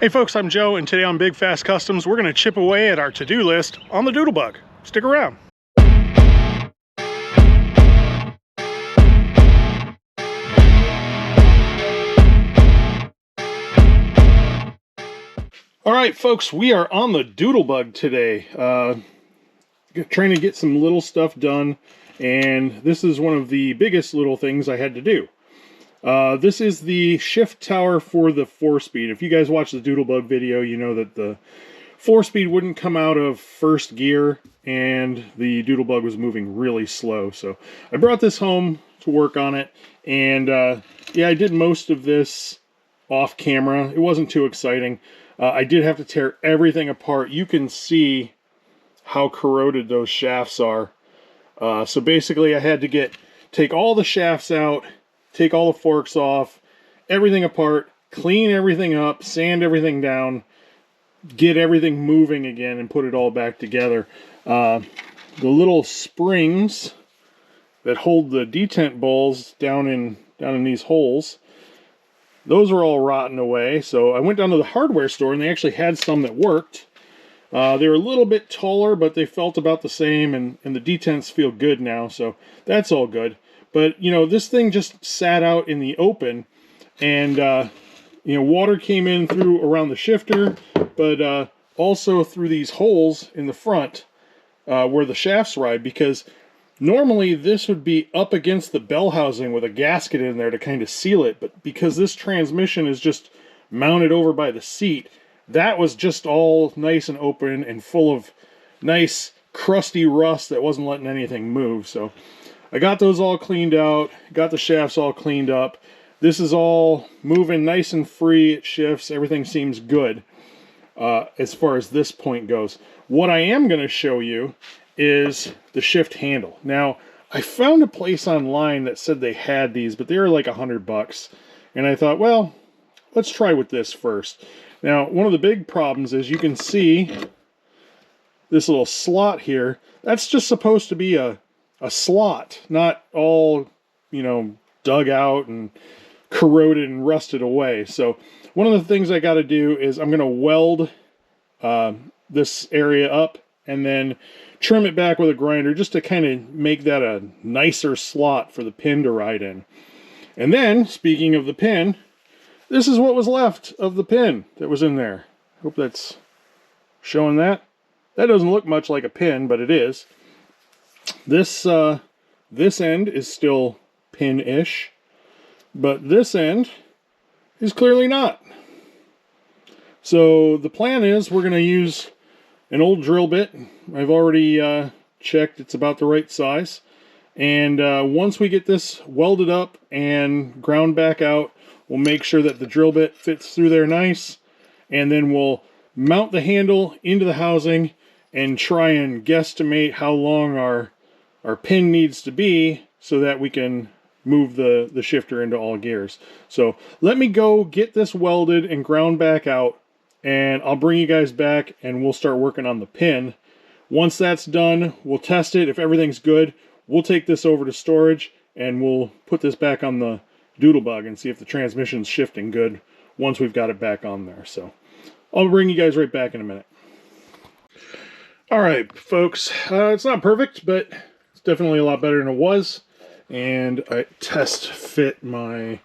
Hey folks, I'm Joe, and today on Big Fast Customs, we're going to chip away at our to-do list on the Doodlebug. Stick around. All right, folks, we are on the Doodlebug today. Trying to get some little stuff done, and this is one of the biggest little things I had to do. This is the shift tower for the 4-speed. If you guys watch the Doodlebug video, you know that the 4-speed wouldn't come out of first gear, and the Doodlebug was moving really slow. So I brought this home to work on it, and yeah, I did most of this off camera. It wasn't too exciting. I did have to tear everything apart. You can see how corroded those shafts are. So basically I had to take all the shafts out, take all the forks off, everything apart, clean everything up, sand everything down, get everything moving again, and put it all back together. The little springs that hold the detent bowls down in these holes, those are all rotten away. So I went down to the hardware store, and they actually had some that worked. They were a little bit taller, but they felt about the same, and the detents feel good now, so that's all good. But, you know, this thing just sat out in the open, and, you know, water came in through around the shifter, but also through these holes in the front where the shafts ride, because normally this would be up against the bell housing with a gasket in there to kind of seal it, but because this transmission is just mounted over by the seat, that was just all nice and open and full of nice crusty rust that wasn't letting anything move. So I got those all cleaned out, got the shafts all cleaned up. This is all moving nice and free. It shifts. Everything seems good as far as this point goes. What I am going to show you is the shift handle. Now, I found a place online that said they had these, but they were like $100. And I thought, well, let's try with this first. Now, one of the big problems is you can see this little slot here. That's just supposed to be a slot, not all, you know, dug out and corroded and rusted away. So one of the things I got to do is I'm going to weld this area up and then trim it back with a grinder just to kind of make that a nicer slot for the pin to ride in. And then, speaking of the pin, this is what was left of the pin that was in there. Hope that's showing that. That doesn't look much like a pin, but it is. This end is still pin-ish, but this end is clearly not. So the plan is we're going to use an old drill bit. I've already checked it's about the right size. And once we get this welded up and ground back out, we'll make sure that the drill bit fits through there nice. And then we'll mount the handle into the housing and try and guesstimate how long our pin needs to be so that we can move the shifter into all gears. So let me go get this welded and ground back out, and I'll bring you guys back and we'll start working on the pin. Once that's done, we'll test it. If everything's good, we'll take this over to storage and we'll put this back on the Doodlebug and see if the transmission's shifting good once we've got it back on there. So I'll bring you guys right back in a minute. All right, folks, it's not perfect, but it's definitely a lot better than it was. And I test fit my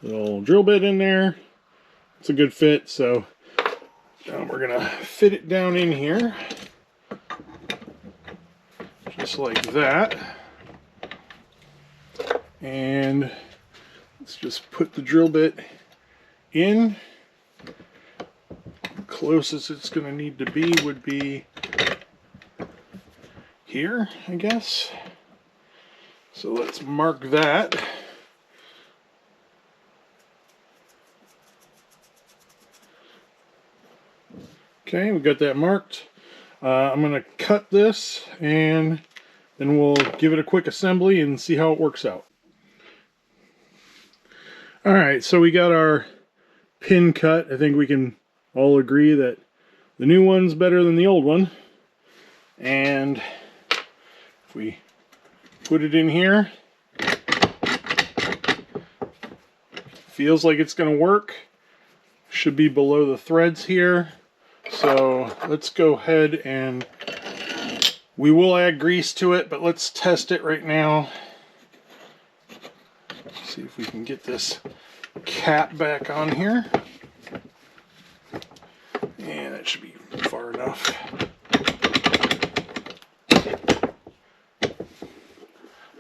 little drill bit in there. It's a good fit, so now we're gonna fit it down in here, just like that. And let's just put the drill bit in. The closest it's gonna need to be would be here, I guess. So let's mark that. Okay, we got that marked. I'm going to cut this and then we'll give it a quick assembly and see how it works out. Alright, so we got our pin cut. I think we can all agree that the new one's better than the old one. And if we put it in here, feels like it's going to work. should be below the threads here. So let's go ahead and we will add grease to it, but let's test it right now. See if we can get this cap back on here. And that should be far enough.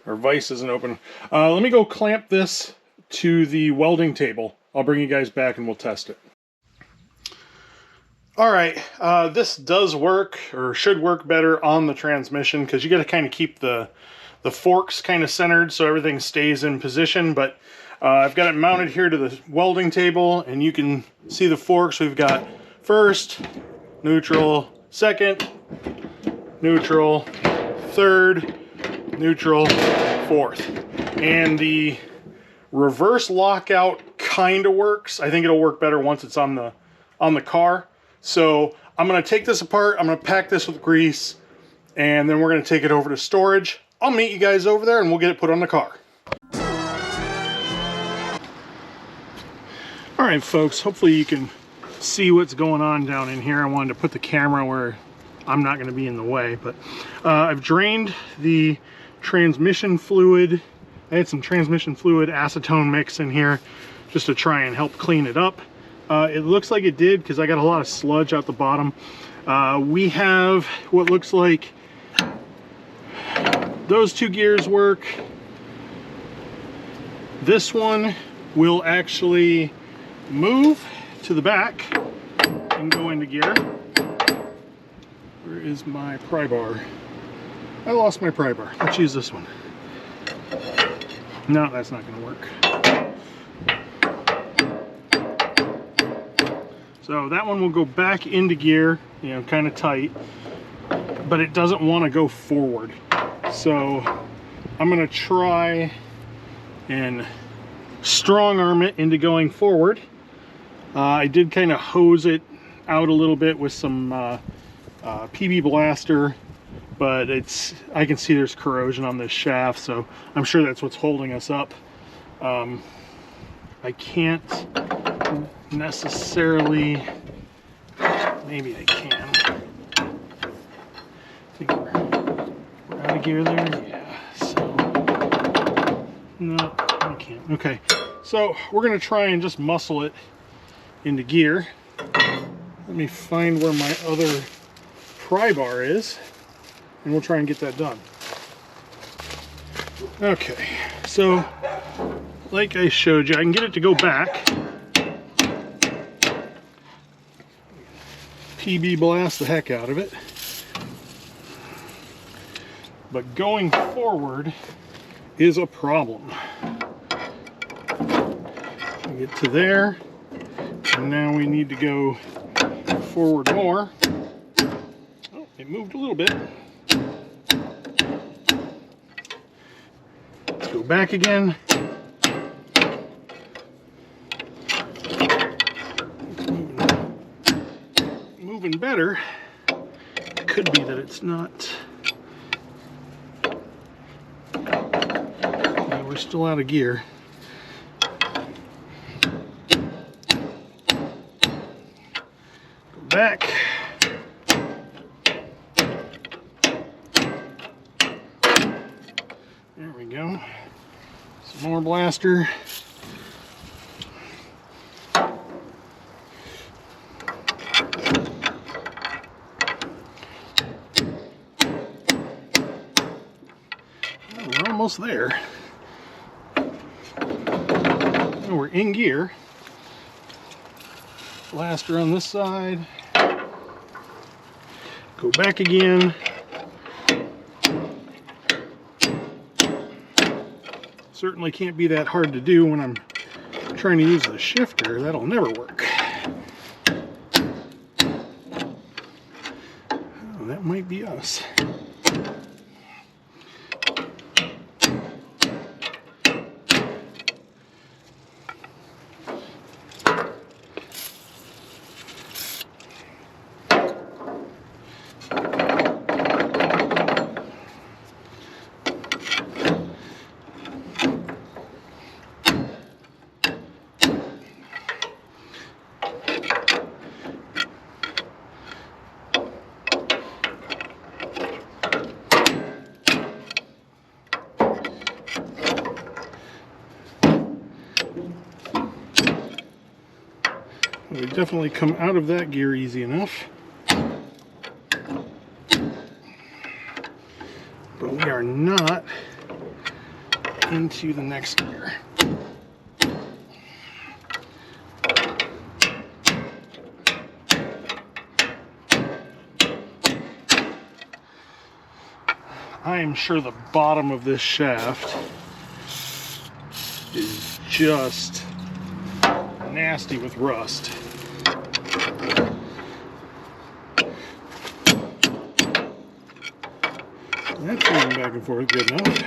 Our vise isn't open. Let me go clamp this to the welding table. I'll bring you guys back and we'll test it. All right, this does work, or should work better on the transmission, because you got to kind of keep the forks kind of centered so everything stays in position. But I've got it mounted here to the welding table, and you can see the forks. We've got first, neutral, second, neutral, third, neutral, fourth. And the reverse lockout kind of works. I think it'll work better once it's on the car. So I'm going to take this apart, I'm going to pack this with grease, and then we're going to take it over to storage. I'll meet you guys over there and we'll get it put on the car. Alright folks, hopefully you can see what's going on down in here. I wanted to put the camera where I'm not going to be in the way, but I've drained the transmission fluid. I had some transmission fluid acetone mix in here just to try and help clean it up. It looks like it did, because I got a lot of sludge out the bottom. We have what looks like those two gears work. This one will actually move to the back and go into gear. Where is my pry bar? I lost my pry bar. Let's use this one. No, that's not going to work. So that one will go back into gear, you know, kind of tight, but it doesn't want to go forward. So I'm going to try and strong arm it into going forward. I did kind of hose it out a little bit with some PB Blaster, but I can see there's corrosion on this shaft, so I'm sure that's what's holding us up. I can't necessarily, maybe I can. I think we're out of gear there. Yeah, so no, I can't. Okay, so we're gonna try and just muscle it into gear. Let me find where my other pry bar is, and we'll try and get that done. Okay, so like I showed you, I can get it to go back. PB blast the heck out of it. But going forward is a problem. We get to there, and now we need to go forward more. Oh, it moved a little bit. Let's go back again. Moving better. It could be that it's not. Yeah, we're still out of gear. Go back. There we go. Some more blaster. We're almost there. And we're in gear. Blaster on this side. Go back again. Certainly can't be that hard to do when I'm trying to use the shifter. That'll never work. Oh, that might be us. We definitely come out of that gear easy enough. But we are not into the next gear. I am sure the bottom of this shaft is just nasty with rust. That's moving back and forth good enough.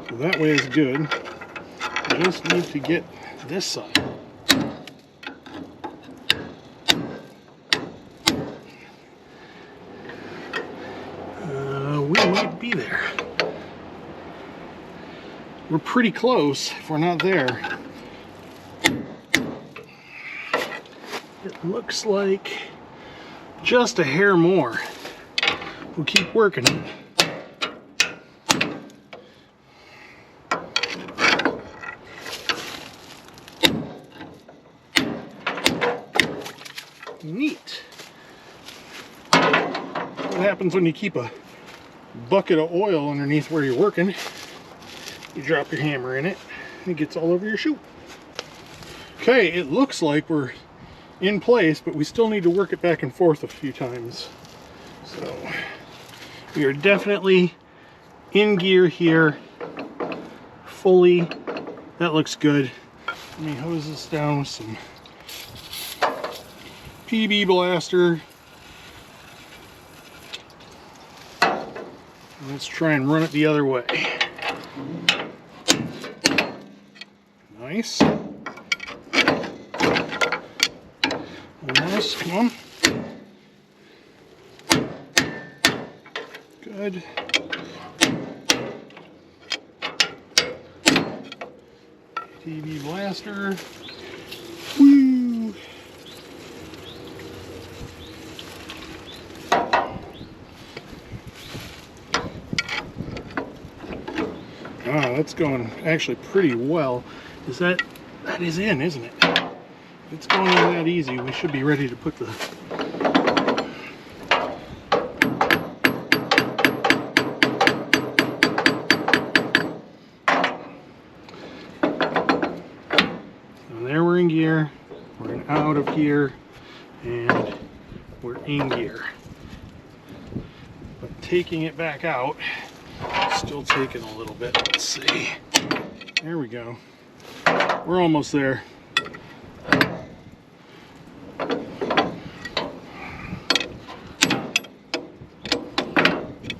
So that way is good. We just need to get this side. We might be there. We're pretty close if we're not there. It looks like just a hair more. We'll keep working it. Neat. What happens when you keep a bucket of oil underneath where you're working? You drop your hammer in it, and it gets all over your shoe. Okay, it looks like we're in place, but we still need to work it back and forth a few times. So we are definitely in gear here, fully. That looks good. Let me hose this down with some PB Blaster. Let's try and run it the other way. Nice. Almost, come on. Good. PB Blaster. Woo! Ah, that's going actually pretty well. That is in, isn't it? If it's going in that easy, we should be ready to put the so there we're in gear, we're in out of gear, and we're in gear. But taking it back out, still taking a little bit. Let's see. There we go. We're almost there.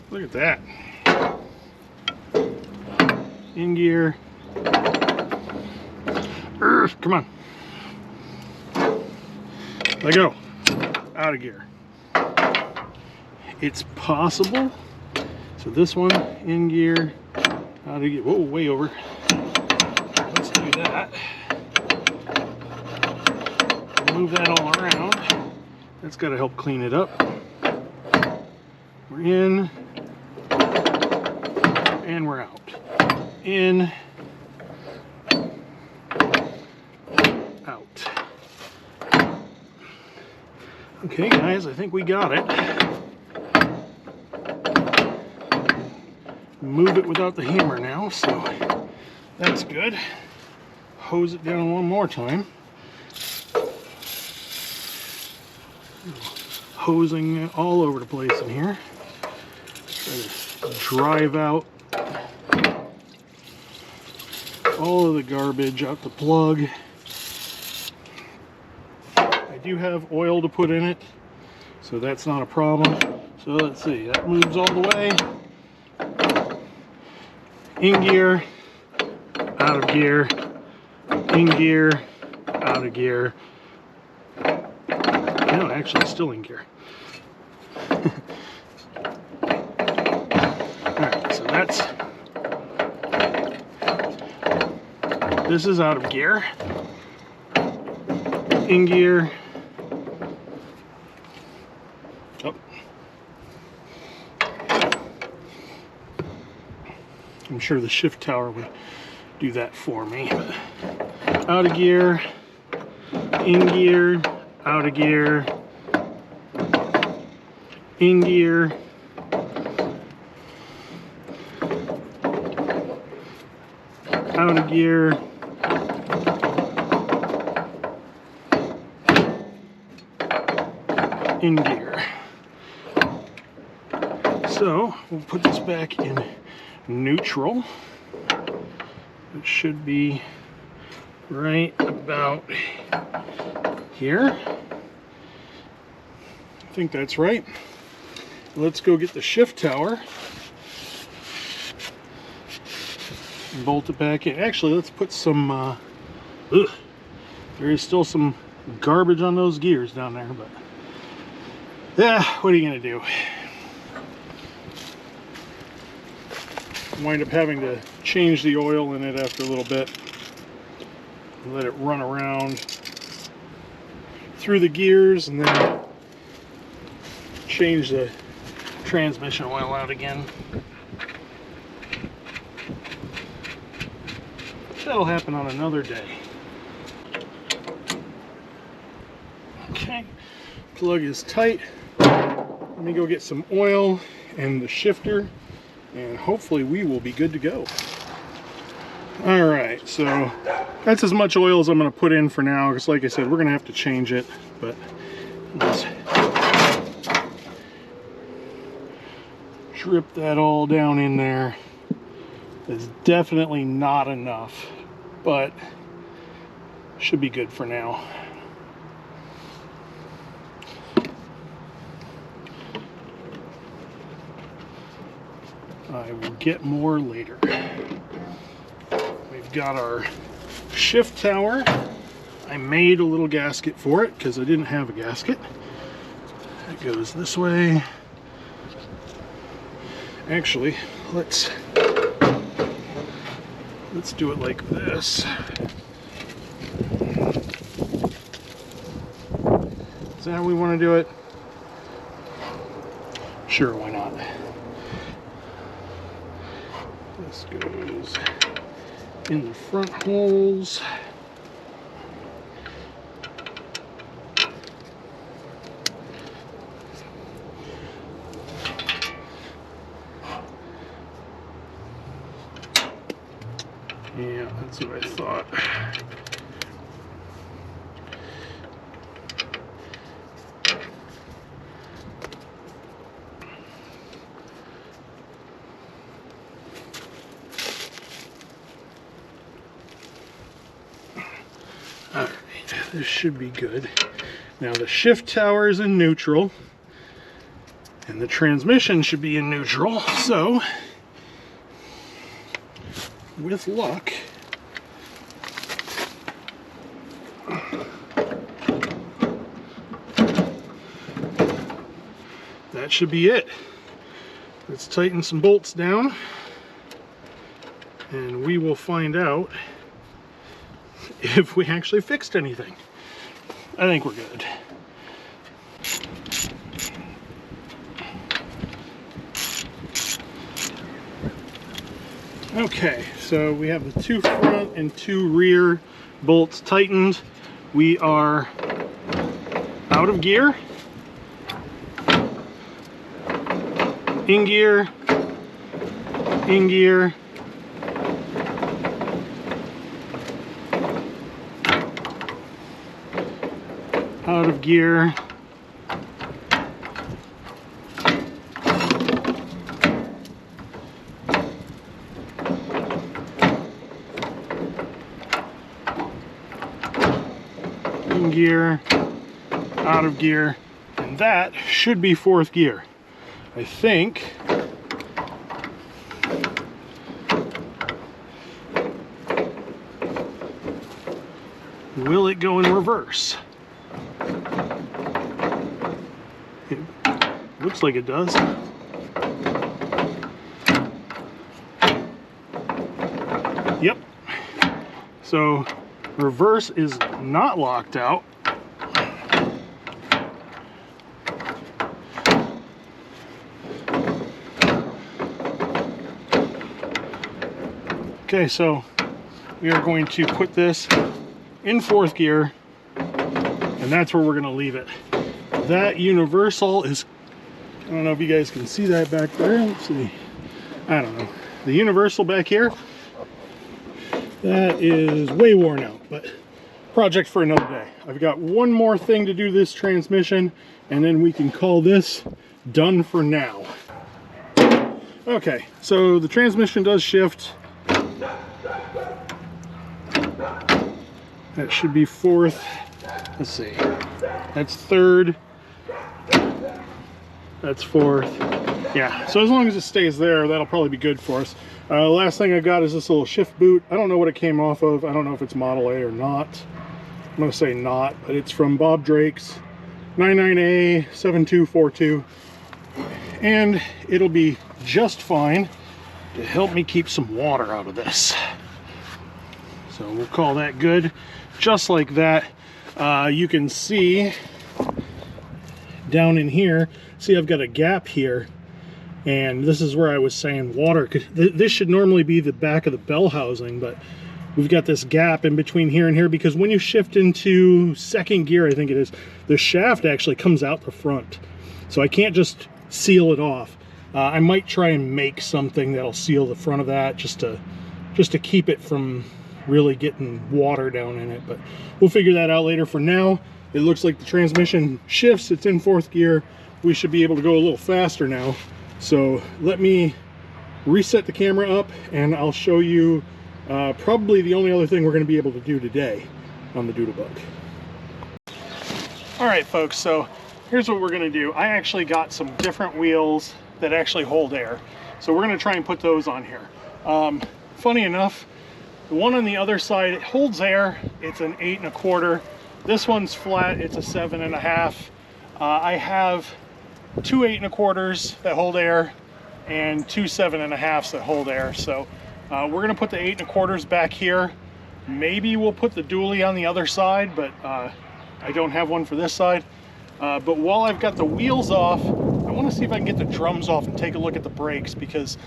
Look at that. In gear. Come on. Let go. Out of gear. It's possible. So this one, in gear, out of gear. Whoa, way over. Let's do that. Move that all around. That's got to help clean it up. We're in, and we're out. In, out. Okay, guys, I think we got it. Move it without the hammer now, so that's good. Hose it down one more time. Hosing all over the place in here. Try to drive out all of the garbage out the plug. I do have oil to put in it, so that's not a problem. So let's see, that moves all the way. In gear, out of gear, in gear, out of gear. No, actually still in gear. Alright, so this is out of gear. In gear. Oh. I'm sure the shift tower would do that for me. Out of gear, in gear, out of gear, in gear, out of gear, in gear. So we'll put this back in neutral. It should be right about here. I think that's right. Let's go get the shift tower and bolt it back in. Actually, let's put some there is still some garbage on those gears down there, but yeah, what are you gonna do? Wind up having to change the oil in it after a little bit. Let it run around through the gears and then change the transmission oil out again. That'll happen on another day. Okay, plug is tight. Let me go get some oil and the shifter, and hopefully we will be good to go. Alright, so that's as much oil as I'm going to put in for now, because like I said, we're going to have to change it, but let's drip that all down in there. It's definitely not enough, but should be good for now. I will get more later. We've got our shift tower. I made a little gasket for it because I didn't have a gasket. It goes this way. Actually, let's do it like this. Is that how we want to do it? Sure, why not? This goes in the front holes. Yeah, that's what I thought. Alright, this should be good. Now the shift tower is in neutral, and the transmission should be in neutral, so with luck, that should be it. Let's tighten some bolts down, and we will find out if we actually fixed anything. I think we're good. Okay, so we have the 2 front and 2 rear bolts tightened. We are out of gear, in gear, in gear, out of gear, in gear, out of gear, and that should be 4th gear. I think. Will it go in reverse? It looks like it does. Yep. So reverse is not locked out. Okay, so we are going to put this in 4th gear, and that's where we're going to leave it. That universal is, I don't know if you guys can see that back there. Let's see. I don't know. The universal back here, that is way worn out, but project for another day. I've got one more thing to do this transmission, and then we can call this done for now. Okay, so the transmission does shift. That should be 4th. Let's see. That's 3rd. That's 4th. Yeah, so as long as it stays there, that'll probably be good for us. Last thing I got is this little shift boot. I don't know what it came off of. I don't know if it's Model A or not. I'm going to say not, but it's from Bob Drake's 99A7242. And it'll be just fine to help me keep some water out of this. So we'll call that good. Just like that, you can see down in here, see I've got a gap here, and this is where I was saying water could, this should normally be the back of the bell housing, but we've got this gap in between here and here because when you shift into 2nd gear, I think it is, the shaft actually comes out the front. So I can't just seal it off. I might try and make something that'll seal the front of that just to keep it from really getting water down in it, but we'll figure that out later. For now, it looks like the transmission shifts. It's in 4th gear. We should be able to go a little faster now. So let me reset the camera up and I'll show you probably the only other thing we're going to be able to do today on the Doodlebug. All right, folks, so here's what we're going to do. I actually got some different wheels that actually hold air. So we're going to try and put those on here. Funny enough, the one on the other side, it holds air. It's an 8 1/4. This one's flat, it's a 7 1/2. I have 2 8 1/4s that hold air and 2 7 1/2s that hold air. So we're gonna put the 8 1/4s back here. Maybe we'll put the dually on the other side, but I don't have one for this side. But while I've got the wheels off, I wanna see if I can get the drums off and take a look at the brakes, because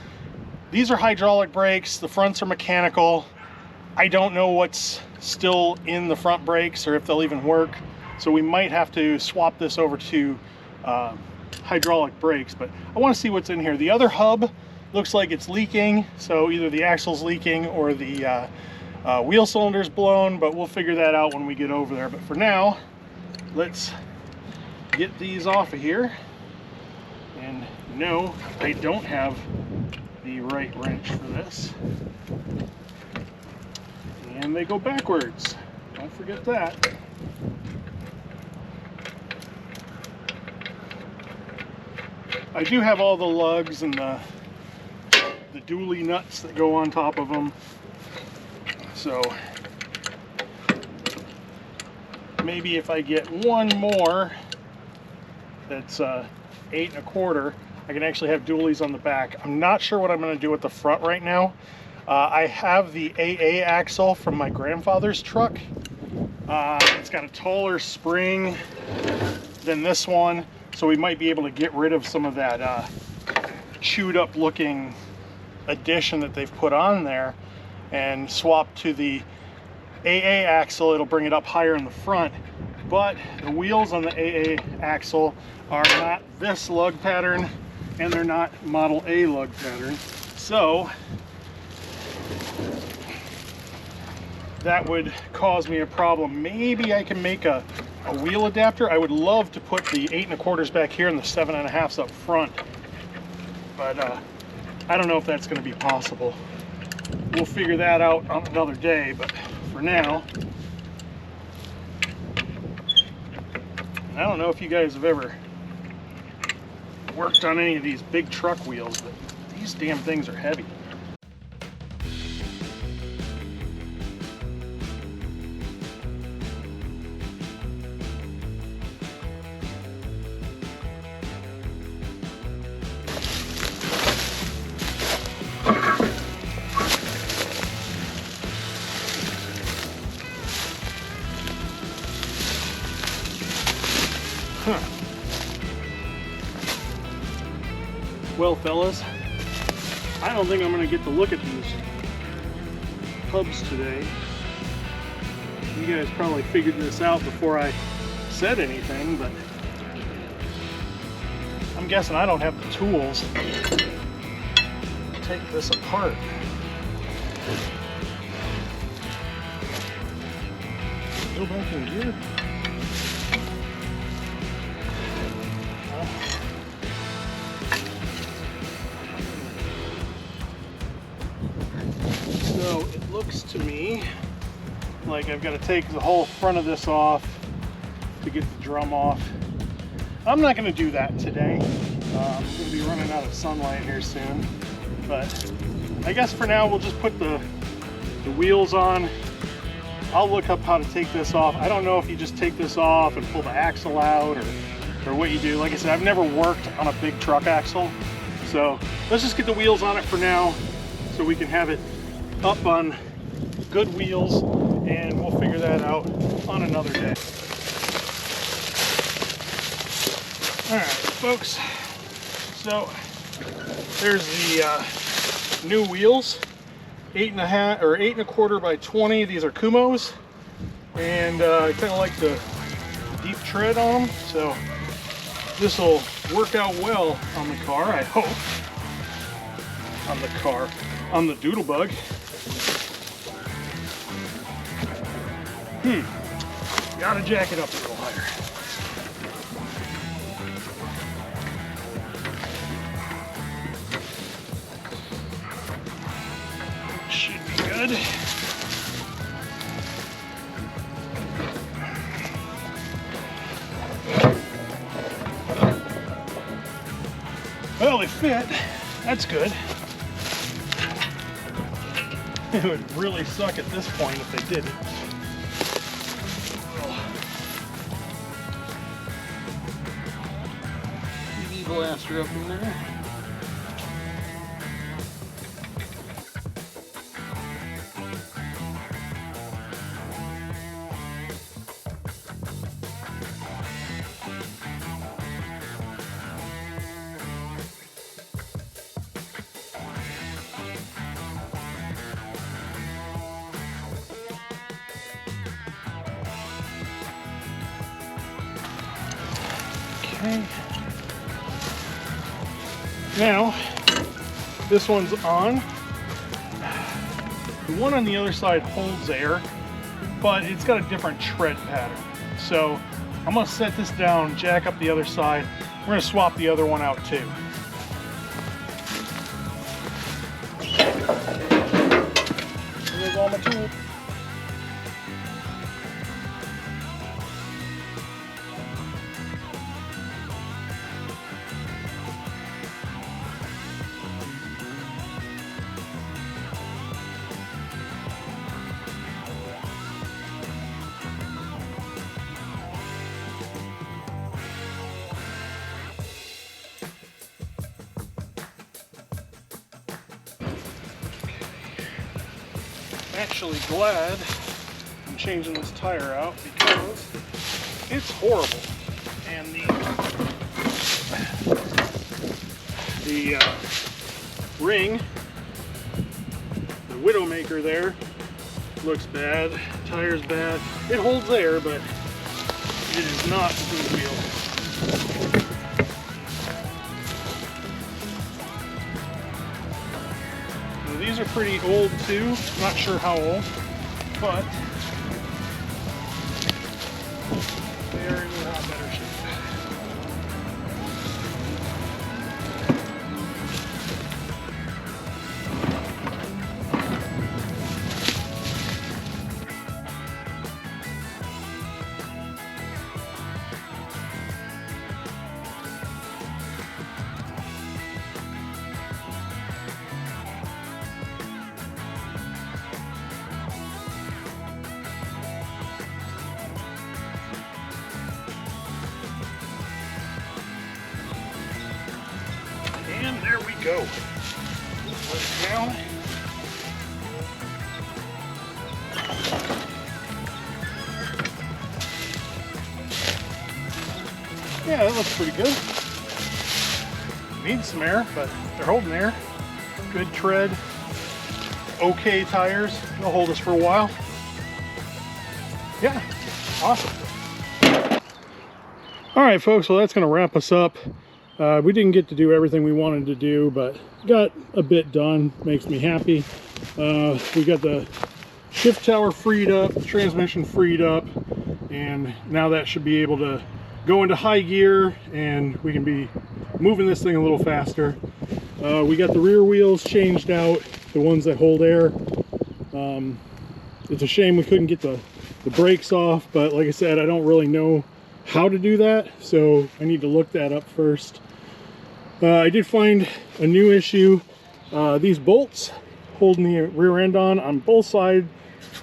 these are hydraulic brakes, the fronts are mechanical. I don't know what's still in the front brakes or if they'll even work. So we might have to swap this over to hydraulic brakes, but I want to see what's in here. The other hub looks like it's leaking, so either the axle's leaking or the wheel cylinder's blown, but we'll figure that out when we get over there. But for now, let's get these off of here. And no, I don't have the right wrench for this. And they go backwards. Don't forget that. I do have all the lugs and the dually nuts that go on top of them. So maybe if I get one more that's 8 1/4, I can actually have dualies on the back. I'm not sure what I'm going to do with the front right now. I have the AA axle from my grandfather's truck. It's got a taller spring than this one, so we might be able to get rid of some of that chewed up looking addition that they've put on there and swap to the AA axle. It'll bring it up higher in the front, but the wheels on the AA axle are not this lug pattern and they're not Model A lug pattern, so that would cause me a problem. Maybe I can make a wheel adapter. I would love to put the 8 1/4s back here and the 7 1/2s up front, but I don't know if that's going to be possible. We'll figure that out on another day, but for now, I don't know if you guys have ever worked on any of these big truck wheels, but these damn things are heavy. Well, fellas, I don't think I'm going to get to look at these hubs today. You guys probably figured this out before I said anything, but I'm guessing I don't have the tools to take this apart. Go back in gear. So it looks to me like I've got to take the whole front of this off to get the drum off. I'm not going to do that today. I'm going to be running out of sunlight here soon. But I guess for now we'll just put the wheels on. I'll look up how to take this off. I don't know if you just take this off and pull the axle out or what you do. Like I said, I've never worked on a big truck axle. So let's just get the wheels on it for now so we can have it up on good wheels, and we'll figure that out on another day. All right, folks. So there's the new wheels, 8.5 or 8.25 by 20. These are Kumos, and I kind of like the deep tread on them, so this will work out well on the car, I hope. On the Doodlebug. Gotta jack it up a little higher. Should be good. Well, they fit. That's good. It would really suck at this point if they didn't. UV blaster up in there. Okay. Now, this one's on. The one on the other side holds air, but it's got a different tread pattern. So I'm gonna set this down, jack up the other side. We're gonna swap the other one out too. There's all my tools. Actually glad I'm changing this tire out because it's horrible, and the ring, the Widowmaker there, looks bad. Tire's bad. It holds air, but it is not a good wheel. These are pretty old too, not sure how old, but they are in a lot better shape. And there we go. Let it down. Yeah, that looks pretty good. Needs some air, but they're holding air. Good tread. okay tires. They'll hold us for a while. Yeah, awesome. All right, folks, well, that's going to wrap us up. We didn't get to do everything we wanted to do, but got a bit done. Makes me happy. We got the shift tower freed up, the transmission freed up, and now that should be able to go into high gear and we can be moving this thing a little faster. We got the rear wheels changed out, the ones that hold air. It's a shame we couldn't get the brakes off, but like I said, I don't really know how to do that, so I need to look that up first. I did find a new issue. These bolts holding the rear end on both sides,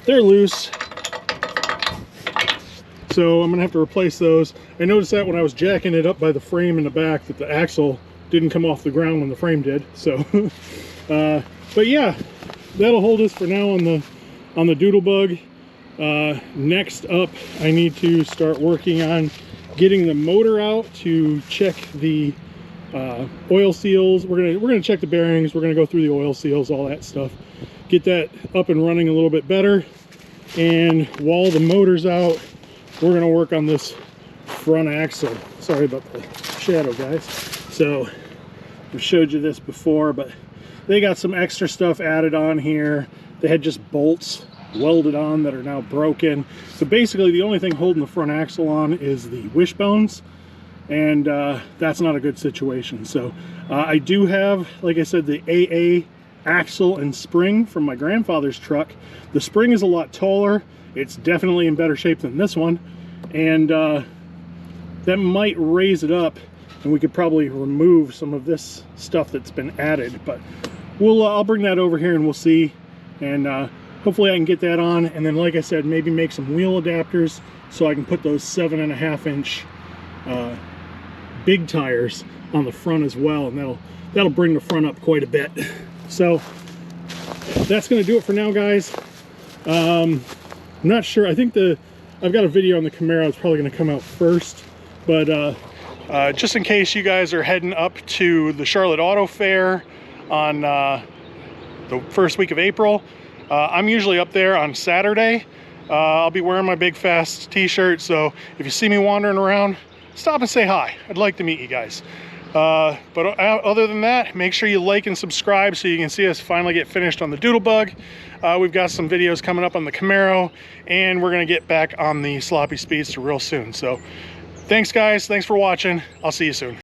they're loose, so I'm gonna have to replace those. I noticed that when I was jacking it up by the frame in the back, that the axle didn't come off the ground when the frame did. So but yeah, that'll hold us for now on the Doodlebug. Next up, I need to start working on getting the motor out to check the oil seals. We're gonna check the bearings. We're gonna go through the oil seals, all that stuff, get that up and running a little bit better. And while the motor's out, we're gonna work on this front axle. Sorry about the shadow, guys. So I've showed you this before, but they got some extra stuff added on here. They had just bolts welded on that are now broken. So basically the only thing holding the front axle on is the wishbones, and that's not a good situation. So I do have, like I said, the AA axle and spring from my grandfather's truck. The spring is a lot taller. It's definitely in better shape than this one, and that might raise it up, and we could probably remove some of this stuff that's been added. But we'll I'll bring that over here and we'll see, and hopefully I can get that on, and then like I said, maybe make some wheel adapters so I can put those 7.5 inch big tires on the front as well, and that'll bring the front up quite a bit. So that's going to do it for now, guys. I'm not sure. I think I've got a video on the Camaro. It's probably going to come out first, but just in case you guys are heading up to the Charlotte Auto Fair on the first week of April, I'm usually up there on Saturday. I'll be wearing my Big Fast t-shirt, so if you see me wandering around, stop and say hi. I'd like to meet you guys. But other than that, make sure you like and subscribe so you can see us finally get finished on the Doodlebug. We've got some videos coming up on the Camaro, and we're going to get back on the Sloppy Speedster real soon. So thanks, guys. Thanks for watching. I'll see you soon.